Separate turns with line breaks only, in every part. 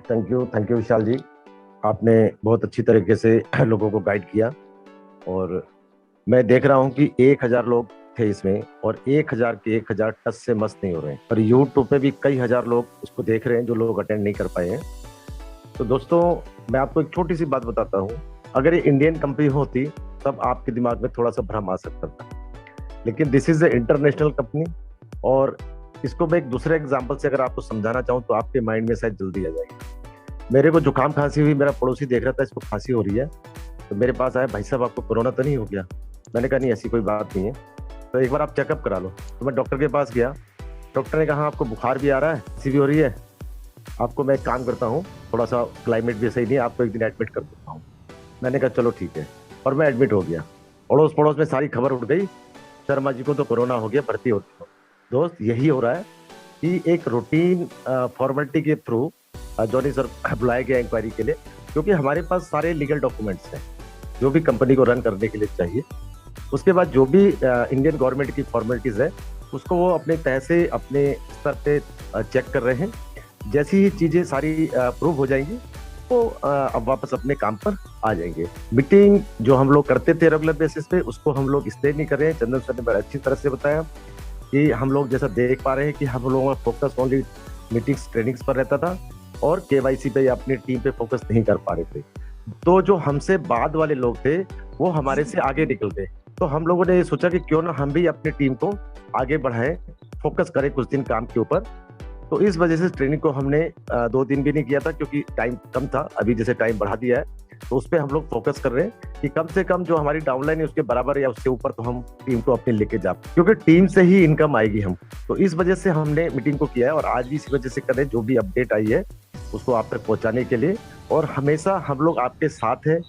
Thank you विशाल जी। आपने बहुत अच्छी तरीके से लोगों को गाइड किया। और मैं देख रहा हूँ कि 1,000 लोग थे इसमें, और 1,000 के 1,000 टच से मस नहीं हो रहे हैं, और यूट्यूब पे भी कई हजार लोग इसको देख रहे हैं जो लोग अटेंड नहीं कर पाए हैं। तो दोस्तों, मैं आपको एक छोटी सी बात बताता हूँ। अगर ये इंडियन कंपनी होती तब आपके दिमाग में थोड़ा सा भ्रम आ सकता था, लेकिन this is a international company. और इसको मैं एक दूसरे एग्जांपल से अगर आपको समझाना चाहूँ तो आपके माइंड में शायद जल्दी आ जाएगी। मेरे को जुकाम खांसी हुई, मेरा पड़ोसी देख रहा था इसको खांसी हो रही है, तो मेरे पास आया, भाई साहब आपको कोरोना तो नहीं हो गया? मैंने कहा नहीं, ऐसी कोई बात नहीं है, तो एक बार आप चेकअप करा लो। तो मैं डॉक्टर के पास गया। डॉक्टर ने कहा आपको बुखार भी आ रहा है, खांसी भी हो रही है, आपको मैं एक काम करता हूँ, थोड़ा सा क्लाइमेट भी सही नहीं है, आपको एक दिन एडमिट कर देता हूँ। मैंने कहा चलो ठीक है, और मैं एडमिट हो गया। अड़ोस पड़ोस में सारी खबर उठ गई, शर्मा जी को तो कोरोना हो गया, भर्ती होती हो। दोस्त, यही हो रहा है कि एक रूटीन फॉर्मेलिटी के थ्रू जॉनी सर बुलाया गया इंक्वायरी के लिए, क्योंकि हमारे पास सारे लीगल डॉक्यूमेंट्स हैं जो भी कंपनी को रन करने के लिए चाहिए। उसके बाद जो भी इंडियन गवर्नमेंट की फॉर्मेलिटीज है उसको वो अपने तह से अपने स्तर पे चेक कर रहे हैं। जैसी ही चीजें सारी प्रूव हो जाएंगी तो अब वापस अपने काम पर आ जाएंगे। मीटिंग जो हम लोग करते थे रेगुलर बेसिस पे, उसको हम लोग इसलिए नहीं कर रहे हैं। चंदन सर ने बड़ा अच्छी तरह से बताया कि हम लोग जैसा देख पा रहे हैं कि हम लोगों का फोकस ओनली मीटिंग्स ट्रेनिंग्स पर रहता था, और केवाईसी पे या अपनी टीम पे फोकस नहीं कर पा रहे थे। तो जो हमसे बाद वाले लोग थे वो हमारे से आगे निकल गए। तो हम लोगों ने ये सोचा कि क्यों ना हम भी अपनी टीम को आगे बढ़ाएं, फोकस करें कुछ दिन काम के ऊपर। तो इस वजह से ट्रेनिंग को हमने 2 दिन भी नहीं किया था, क्योंकि टाइम कम था। अभी जैसे टाइम बढ़ा दिया है तो उस पर हम लोग फोकस कर रहे हैं कि कम से कम जो हमारी डाउनलाइन है उसके बराबर या उसके ऊपर तो हम टीम को अपने लेके जा, क्योंकि टीम से ही इनकम आएगी हम। तो इस वजह से हमने मीटिंग को किया है, और आज भी इसी वजह से करें, जो भी अपडेट आई है उसको आप तक पहुंचाने के लिए। और हमेशा हम लोग आपके साथ हैं।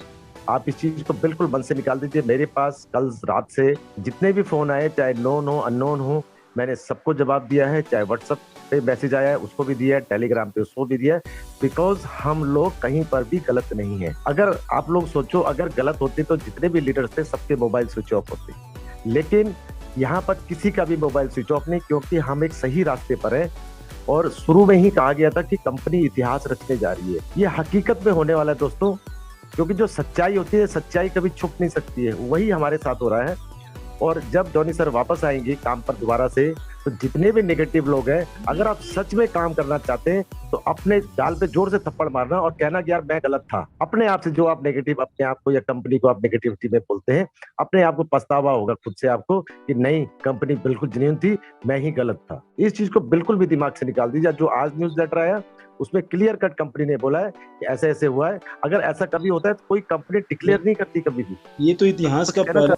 आप इस चीज को बिल्कुल मन से निकाल दीजिए। मेरे पास कल रात से जितने भी फोन आए, चाहे नोन हो अननोन हो, मैंने सबको जवाब दिया है। चाहे व्हाट्सएप पे मैसेज आया है उसको भी दिया है, टेलीग्राम पे उसको भी दिया है, बिकॉज हम लोग कहीं पर भी गलत नहीं है। अगर आप लोग सोचो, अगर गलत होते तो जितने भी लीडर्स थे सबके मोबाइल स्विच ऑफ होते, लेकिन यहाँ पर किसी का भी मोबाइल स्विच ऑफ नहीं, क्योंकि हम एक सही रास्ते पर है। और शुरू में ही कहा गया था कि कंपनी इतिहास रचने जा रही है। ये हकीकत में होने वाला है दोस्तों, क्योंकि जो सच्चाई होती है, सच्चाई कभी छुप नहीं सकती है, वही हमारे साथ हो रहा है। और जब जॉनी सर वापस आएंगे काम पर दोबारा से, तो जितने भी नेगेटिव लोग हैं, अगर आप सच में काम करना चाहते हैं तो अपने गाल पे जोर से थप्पड़ मारना और कहना कि यार मैं गलत था। अपने आप से जो आप नेगेटिव अपने आप को या कंपनी को आप नेगेटिविटी में बोलते हैं, अपने आप को पछतावा होगा खुद से आपको कि नहीं, कंपनी बिल्कुल जेन्युइन थी, मैं ही गलत था। इस चीज को बिल्कुल भी दिमाग से निकाल दीजिए। जो आज न्यूज लेटर आया उसमें क्लियर कट कंपनी ने बोला है कि ऐसे ऐसे हुआ है। अगर ऐसा कभी होता है तो कोई कंपनी डिक्लेयर नहीं करती कभी भी।
ये तो इतिहास का पहला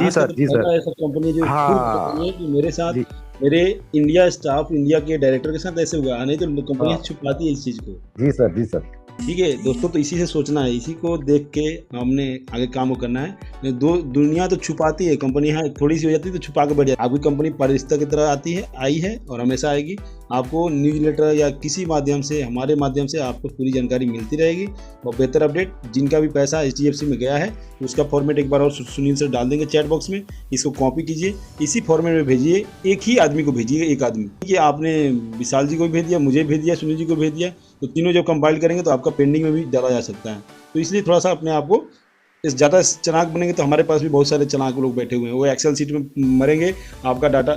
ऐसा कंपनी जो
हाँ,
कि मेरे साथ, मेरे इंडिया स्टाफ, इंडिया के डायरेक्टर के साथ ऐसे हुआ, नहीं तो कंपनी छुपाती है इस चीज को।
जी सर, जी सर।
ठीक है दोस्तों, तो इसी से सोचना है, इसी को देख के हमने आगे काम करना है। दुनिया तो छुपाती है, कंपनी है थोड़ी सी हो जाती है तो छुपा के बैठ जाती है। आपकी कंपनी परिस्थिति की तरह आती है, आई है और हमेशा आएगी। आपको न्यूज़लेटर या किसी माध्यम से, हमारे माध्यम से आपको पूरी जानकारी मिलती रहेगी, और बेहतर अपडेट। जिनका भी पैसा HDFC में गया है उसका फॉर्मेट एक बार और सुनील सर डाल देंगे चैट बॉक्स में। इसको कॉपी कीजिए, इसी फॉर्मेट में भेजिए, एक ही आदमी को भेजिए, एक आदमी कि आपने विशाल जी को भेज दिया, मुझे भेज दिया, सुनील जी को भेज दिया, तो तीनों जब कंपाइल करेंगे तो आपका पेंडिंग में भी डाला जा सकता है। तो इसलिए थोड़ा सा अपने आप को इस ज़्यादा चालाक बनेंगे तो हमारे पास भी बहुत सारे चालाक लोग बैठे हुए हैं, वो एक्सेल सीट में मरेंगे, आपका डाटा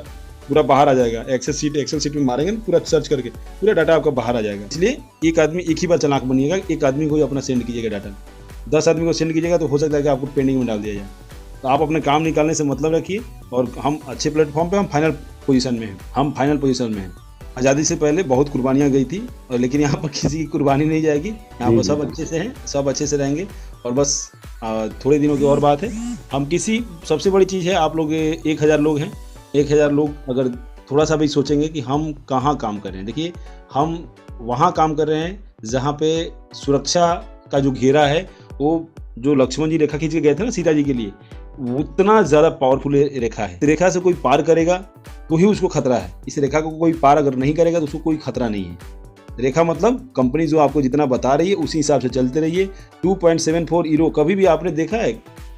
पूरा बाहर आ जाएगा। एक्सेल सीट में मारेंगे पूरा सर्च करके, पूरा डाटा आपका बाहर आ जाएगा। इसलिए एक आदमी एक ही बार चालाक बनिएगा, एक आदमी को ही अपना सेंड कीजिएगा डाटा। 10 आदमी को सेंड कीजिएगा तो हो सकता है कि आपको पेंडिंग में डाल दिया जाए। तो आप अपने काम निकालने से मतलब रखिए, और हम अच्छे प्लेटफॉर्म पे, हम फाइनल पोजीशन में हैं, हम फाइनल पोजीशन में हैं। आज़ादी से पहले बहुत कुर्बानियाँ गई थी, और लेकिन यहाँ पर किसी की कुर्बानी नहीं जाएगी। यहाँ पर सब अच्छे से हैं, सब अच्छे से रहेंगे। और बस थोड़े दिनों की और बात है। हम किसी, सबसे बड़ी चीज़ है, आप लोग 1,000 लोग हैं, 1,000 लोग अगर थोड़ा सा भी सोचेंगे कि हम कहाँ काम कर रहे हैं। देखिए, हम वहाँ काम कर रहे हैं जहाँ पे सुरक्षा का जो घेरा है, वो जो लक्ष्मण जी रेखा खींच के गए थे ना सीता जी के लिए, उतना ज़्यादा पावरफुल रेखा है। रेखा से कोई पार करेगा तो ही उसको खतरा है। इस रेखा को कोई पार अगर नहीं करेगा तो उसको कोई खतरा नहीं है। रेखा मतलब कंपनी जो आपको जितना बता रही है उसी हिसाब से चलते रहिए। 2.74 यूरो, कभी भी आपने देखा है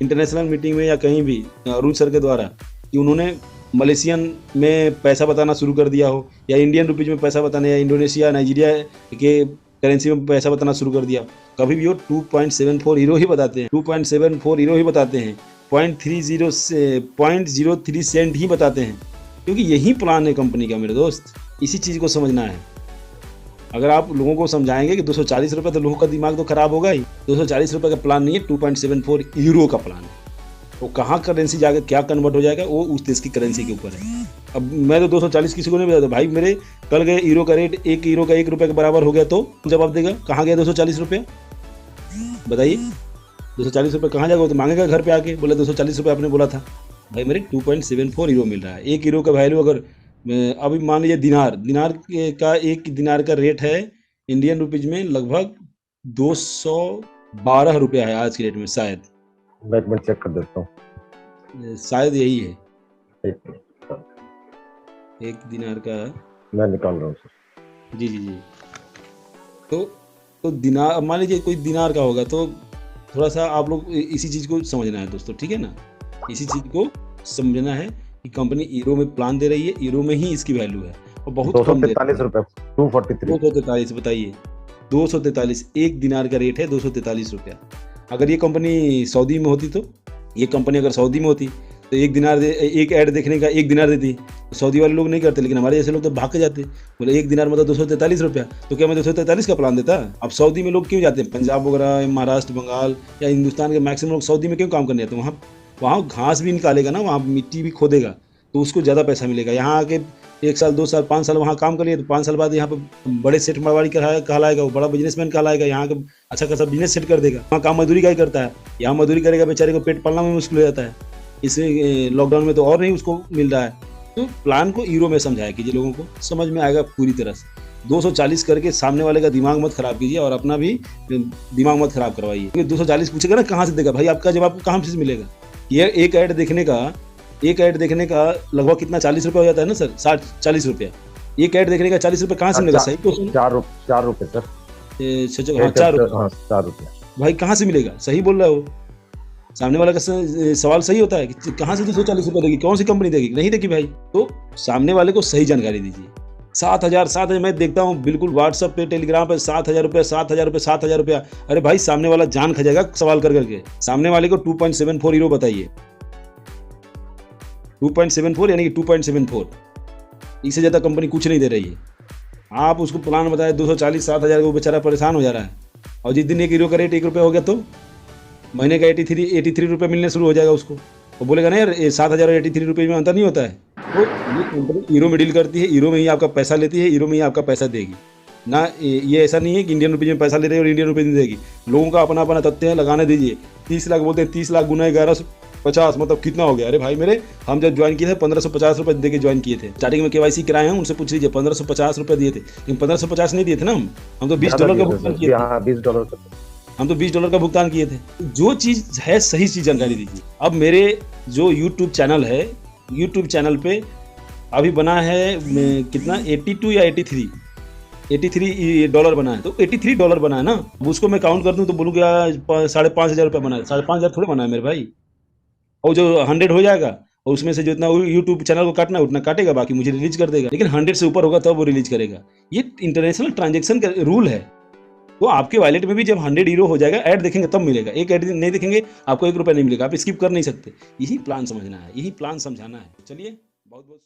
इंटरनेशनल मीटिंग में या कहीं भी अरुण सर के द्वारा कि उन्होंने मलेशियन में पैसा बताना शुरू कर दिया हो, या इंडियन रुपीज में पैसा बताना, या इंडोनेशिया, नाइजीरिया के करेंसी में पैसा बताना शुरू कर दिया। कभी भी वो 2.74 हीरो ही बताते हैं, 2.74 हीरो ही बताते हैं, 0.30 से 0.03 सेंट ही बताते हैं, क्योंकि यही प्लान है कंपनी का मेरे दोस्त। इसी चीज़ को समझना है। अगर आप लोगों को समझाएंगे कि 240 रुपये, तो लोगों का दिमाग तो खराब होगा ही। 240 रुपये का प्लान नहीं है, 2.74 यूरो का प्लान है। वो कहाँ करेंसी जाकर क्या कन्वर्ट हो जाएगा वो उस देश की करेंसी के ऊपर है। अब मैं तो 240 किसी को नहीं बताता भाई। मेरे कल गए हीरो का रेट 1 हीरो का 1 रुपये के बराबर हो गया, तो जवाब देगा कहाँ गया 240 रुपये? बताइए 240 रुपये कहाँ जाएगा? तो मांगेगा घर पे आके, बोला 240 रुपये आपने बोला था। भाई मेरे 2.74 हीरो मिल रहा है। 1 हीरो का वैल्यू अगर अभी मान लीजिए का 1 दिनार का रेट है इंडियन रुपीज में लगभग 212 रुपया है आज के रेट में, शायद।
मैं एक मिनट चेक कर देता हूँ।
शायद यही है
एक मिनट,
1 दिनार का।
मैं निकाल रहा हूँ सर।
जी जी जी। तो दिनार, मान लीजिए कोई दिनार का होगा, तो थोड़ा सा आप लोग इसी चीज़ को समझना है दोस्तों, ठीक है ना। इसी चीज़ को समझना है कि कंपनी ईरो में प्लान दे रही है, ईरो में ही इसकी वैल्यू है और बहुत कम।
243 रुपये,
243 बताइए, 243 1 दिनार का रेट है, 243 रुपया। अगर ये कंपनी सऊदी में होती, तो ये कंपनी अगर सऊदी में होती तो 1 दिनार एक ऐड देखने का 1 दिनार देती। तो सऊदी वाले लोग नहीं करते, लेकिन हमारे जैसे लोग तो भाग के जाते। बोले 1 दिनार मतलब 243 रुपया, तो क्या मैं 243 का प्लान देता? अब सऊदी में लोग क्यों जाते हैं? पंजाब वगैरह, महाराष्ट्र, बंगाल या हिंदुस्तान के मैक्सिमम लोग सऊदी में क्यों काम करने जाते हैं? वहाँ घास भी निकालेगा ना, वहाँ मिट्टी भी खोदेगा, तो उसको ज़्यादा पैसा मिलेगा। यहाँ आके 1 साल 2 साल 5 साल वहाँ काम कर लिए, तो 5 साल बाद यहाँ पे बड़े सेठ मारवाड़ी कहलाएगा, वो बड़ा बिजनेसमैन कहलाएगा, यहाँ का अच्छा खासा बिजनेस सेट कर देगा। वहाँ काम मजदूरी का ही करता है, यहाँ मजदूरी करेगा, बेचारे को पेट पालना में मुश्किल हो जाता है। इसमें लॉकडाउन में तो और नहीं उसको मिल रहा है। तो प्लान को यूरो में समझाया कीजिए, लोगों को समझ में आएगा पूरी तरह से। 240 करके सामने वाले का दिमाग मत खराब कीजिए और अपना भी दिमाग मत खराब करवाइए। क्योंकि 240 पूछेगा ना कहाँ से देगा, भाई आपका जवाब कहाँ से मिलेगा? ये एक ऐड देखने का लगभग कितना 40 रुपये हो जाता है ना सर, 60-40 रुपया। एक ऐड देखने का 40 रुपये कहाँ से मिलेगा? सही क्वेश्चन।
4 रुपये सर।
हाँ 4 रुपये भाई कहाँ से मिलेगा? सही बोल रहा हो। सामने वाला का सवाल सही होता है कि कहाँ से 240 रुपये देगी, कौन सी कंपनी देगी? नहीं देगी भाई। तो सामने वाले को सही जानकारी दीजिए। 7,000 मैं देखता हूँ बिल्कुल व्हाट्सएप पे, टेलीग्राम पे 7,000 रुपया, 7,000 रुपया, 7,000 रुपया। अरे भाई सामने वाला जान खा जाएगा सवाल कर करके। सामने वाले को 2.74 हीरो बताइए, 2.74 यानी कि 2.74। इससे ज़्यादा कंपनी कुछ नहीं दे रही है। आप उसको प्लान बताए 240, 7,000 का, वो बेचारा परेशान हो जा रहा है। और जिस दिन 1 हीरो का रेट 1 रुपया हो गया, तो महीने का 83 रुपये मिलने शुरू हो जाएगा उसको। वो बोलेगा नहीं यार 7,000 और 83 रुपये में अंतर नहीं होता है। तो ये कंपनी हीरो में डील करती है, हीरो में ही आपका पैसा लेती है, हीरो में ही आपका पैसा देगी ना। ये ऐसा नहीं है कि इंडियन रुपीज़ में पैसा ले रही है और इंडियन रुपीज़ में देगी। लोगों का अपना अपना तथ्य है, लगाने दीजिए। 30 लाख बोलते हैं, 30 लाख गुना 1150 मतलब कितना हो गया? अरे भाई मेरे, हम जब ज्वाइन किए थे 1550 रुपये दे के ज्वाइन किए थे। स्टार्टिंग में KYC कराए हैं, उनसे पूछ लीजिए, 1550 रुपये दिए थे। लेकिन 1550 नहीं दिए थे ना, हम तो $20 का भुगतान किए थे।
$20
हम तो $20 का भुगतान किए थे। जो चीज़ है सही चीज़ जानकारी दीजिए। अब मेरे जो यूट्यूब चैनल है, यूट्यूब चैनल पे अभी बना है कितना, 82 या 83 डॉलर बना है। तो $83 बना है ना, उसको मैं काउंट कर दूं तो बोलूँगा 5,500 रुपये बना है। 5,500 थोड़े बना है मेरे भाई। और जो 100 हो जाएगा और उसमें से जो इतना यूट्यूब चैनल को काटना उतना काटेगा, बाकी मुझे रिलीज कर देगा। लेकिन 100 से ऊपर होगा तब वो रिलीज करेगा। ये इंटरनेशनल ट्रांजेक्शन का रूल है। तो आपके वॉलेट में भी जब 100 हीरो हो जाएगा, ऐड देखेंगे तब मिलेगा। एक ऐड नहीं देखेंगे आपको 1 रुपया नहीं मिलेगा, आप स्किप कर नहीं सकते। यही प्लान समझना है, यही प्लान समझाना है। चलिए, बहुत बहुत